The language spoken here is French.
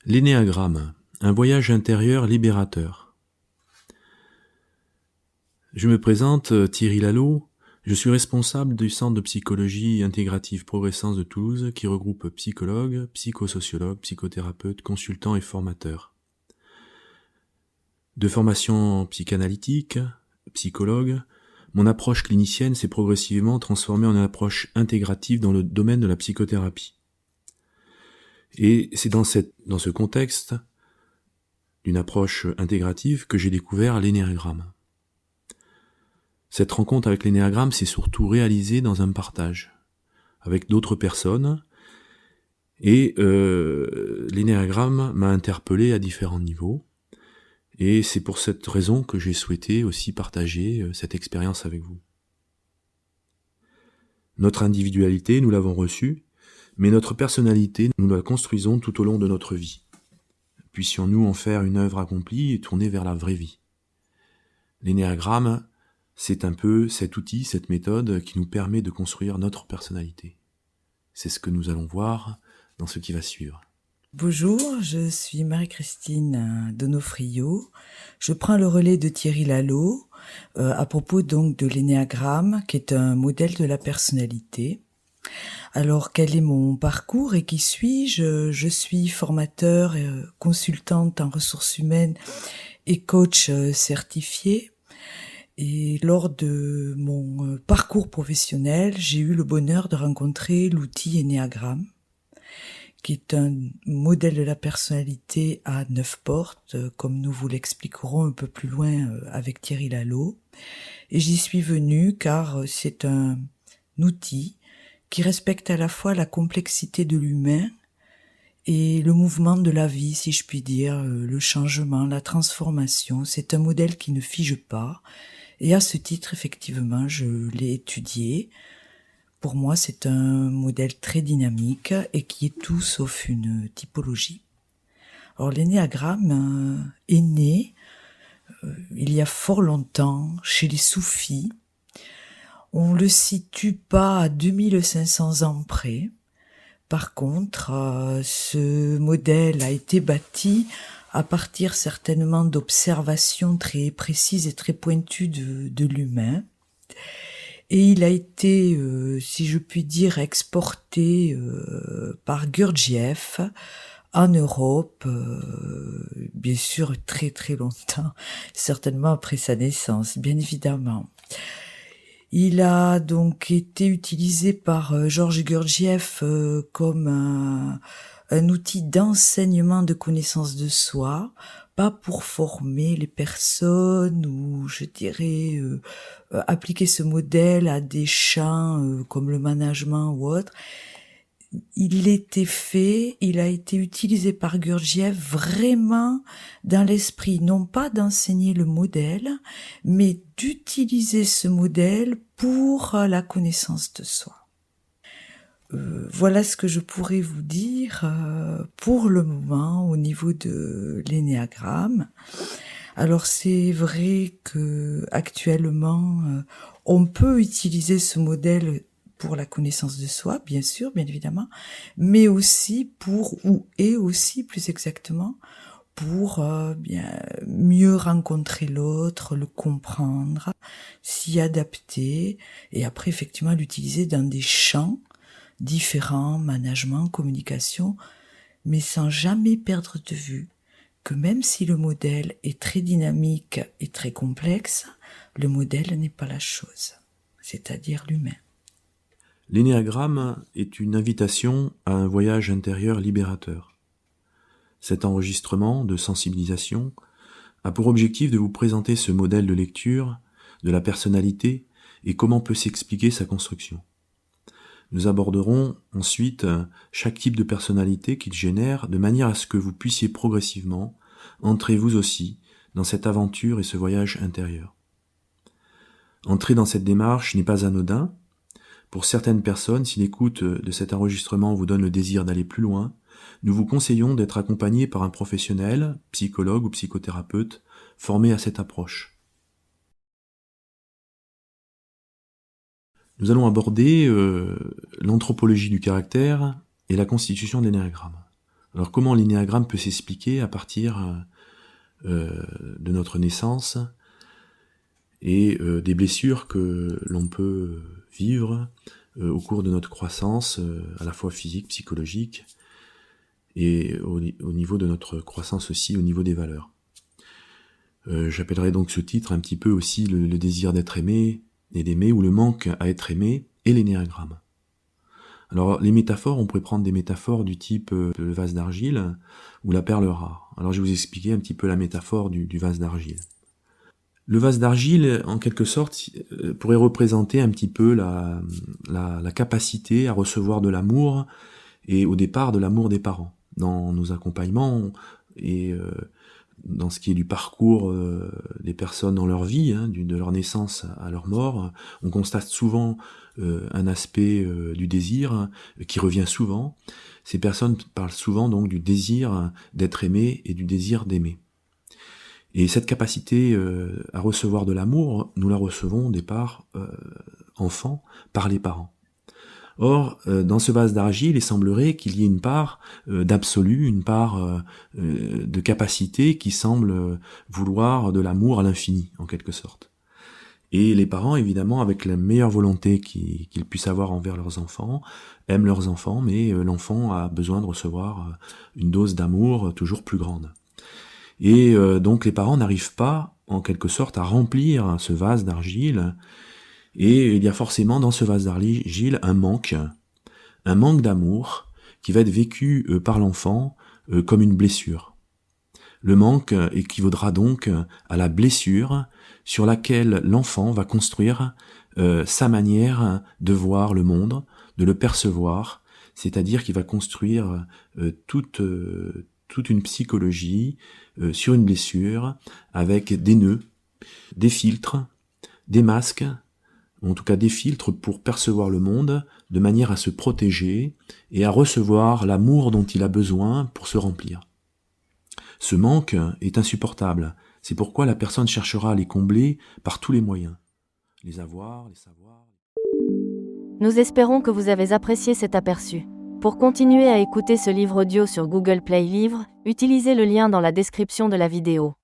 L'énéagramme, un voyage intérieur libérateur. Je me présente, Thierry Lalo, je suis responsable du Centre de psychologie intégrative Progressence de Toulouse qui regroupe psychologues, psychosociologues, psychothérapeutes, consultants et formateurs. De formation psychanalytique, psychologue, mon approche clinicienne s'est progressivement transformée en une approche intégrative dans le domaine de la psychothérapie. Et c'est dans ce contexte d'une approche intégrative que j'ai découvert l'énéagramme. Cette rencontre avec l'énéagramme s'est surtout réalisée dans un partage avec d'autres personnes et l'énéagramme m'a interpellé à différents niveaux et c'est pour cette raison que j'ai souhaité aussi partager cette expérience avec vous. Notre individualité, nous l'avons reçue, mais notre personnalité, nous la construisons tout au long de notre vie. Puissions-nous en faire une œuvre accomplie et tourner vers la vraie vie. L'énéagramme, c'est un peu cet outil, cette méthode qui nous permet de construire notre personnalité. C'est ce que nous allons voir dans ce qui va suivre. Bonjour, je suis Marie-Christine Donofrio. Je prends le relais de Thierry Lalo à propos donc de l'énéagramme, qui est un modèle de la personnalité. Alors, quel est mon parcours et qui suis-je ? Je suis formateur, consultante en ressources humaines et coach certifié. Et lors de mon parcours professionnel, j'ai eu le bonheur de rencontrer l'outil énéagramme, qui est un modèle de la personnalité à 9 portes, comme nous vous l'expliquerons un peu plus loin avec Thierry Lalo. Et j'y suis venue car c'est un outil qui respecte à la fois la complexité de l'humain et le mouvement de la vie, si je puis dire, le changement, la transformation. C'est un modèle qui ne fige pas. Et à ce titre, effectivement, je l'ai étudié. Pour moi, c'est un modèle très dynamique et qui est tout sauf une typologie. Alors, l'énéagramme est né il y a fort longtemps chez les soufis. On le situe pas à 2500 ans près. Par contre, ce modèle a été bâti à partir certainement d'observations très précises et très pointues de l'humain. Et il a été, si je puis dire, exporté par Gurdjieff en Europe, bien sûr très très longtemps, certainement après sa naissance, bien évidemment. Il a donc été utilisé par Georges Gurdjieff comme un outil d'enseignement de connaissance de soi, pas pour former les personnes ou, je dirais, appliquer ce modèle à des champs comme le management ou autre. Il a été utilisé par Gurdjieff vraiment dans l'esprit, non pas d'enseigner le modèle, mais d'utiliser ce modèle pour la connaissance de soi. Voilà ce que je pourrais vous dire pour le moment au niveau de l'énéagramme. Alors c'est vrai que actuellement on peut utiliser ce modèle pour la connaissance de soi, bien sûr, bien évidemment, mais aussi plus exactement, pour bien mieux rencontrer l'autre, le comprendre, s'y adapter, et après effectivement l'utiliser dans des champs différents, management, communication, mais sans jamais perdre de vue que même si le modèle est très dynamique et très complexe, le modèle n'est pas la chose, c'est-à-dire l'humain. L'énéagramme est une invitation à un voyage intérieur libérateur. Cet enregistrement de sensibilisation a pour objectif de vous présenter ce modèle de lecture de la personnalité et comment peut s'expliquer sa construction. Nous aborderons ensuite chaque type de personnalité qu'il génère de manière à ce que vous puissiez progressivement entrer vous aussi dans cette aventure et ce voyage intérieur. Entrer dans cette démarche n'est pas anodin. Pour certaines personnes, si l'écoute de cet enregistrement vous donne le désir d'aller plus loin, nous vous conseillons d'être accompagné par un professionnel, psychologue ou psychothérapeute, formé à cette approche. Nous allons aborder l'anthropologie du caractère et la constitution de l'énéagramme. Alors comment l'énéagramme peut s'expliquer à partir de notre naissance et des blessures que l'on peut vivre au cours de notre croissance, à la fois physique, psychologique, et au niveau de notre croissance aussi, au niveau des valeurs. J'appellerais donc ce titre un petit peu aussi le désir d'être aimé et d'aimer, ou le manque à être aimé, et l'énéagramme. Alors les métaphores, on pourrait prendre des métaphores du type le vase d'argile ou la perle rare. Alors je vais vous expliquer un petit peu la métaphore du vase d'argile. Le vase d'argile, en quelque sorte, pourrait représenter un petit peu la capacité à recevoir de l'amour, et au départ de l'amour des parents. Dans nos accompagnements et dans ce qui est du parcours des personnes dans leur vie, de leur naissance à leur mort, on constate souvent un aspect du désir qui revient souvent. Ces personnes parlent souvent donc du désir d'être aimé et du désir d'aimer. Et cette capacité à recevoir de l'amour, nous la recevons au départ, enfant, par les parents. Or, dans ce vase d'argile, il semblerait qu'il y ait une part d'absolu, une part de capacité qui semble vouloir de l'amour à l'infini, en quelque sorte. Et les parents, évidemment, avec la meilleure volonté qu'ils puissent avoir envers leurs enfants, aiment leurs enfants, mais l'enfant a besoin de recevoir une dose d'amour toujours plus grande. Et donc les parents n'arrivent pas, en quelque sorte, à remplir ce vase d'argile, et il y a forcément dans ce vase d'argile un manque d'amour qui va être vécu par l'enfant comme une blessure. Le manque équivaudra donc à la blessure sur laquelle l'enfant va construire sa manière de voir le monde, de le percevoir, c'est-à-dire qu'il va construire toute une psychologie sur une blessure avec des nœuds, des filtres, des masques, ou en tout cas des filtres pour percevoir le monde de manière à se protéger et à recevoir l'amour dont il a besoin pour se remplir. Ce manque est insupportable, c'est pourquoi la personne cherchera à les combler par tous les moyens. Les avoir, les savoir... Nous espérons que vous avez apprécié cet aperçu. Pour continuer à écouter ce livre audio sur Google Play Livres, utilisez le lien dans la description de la vidéo.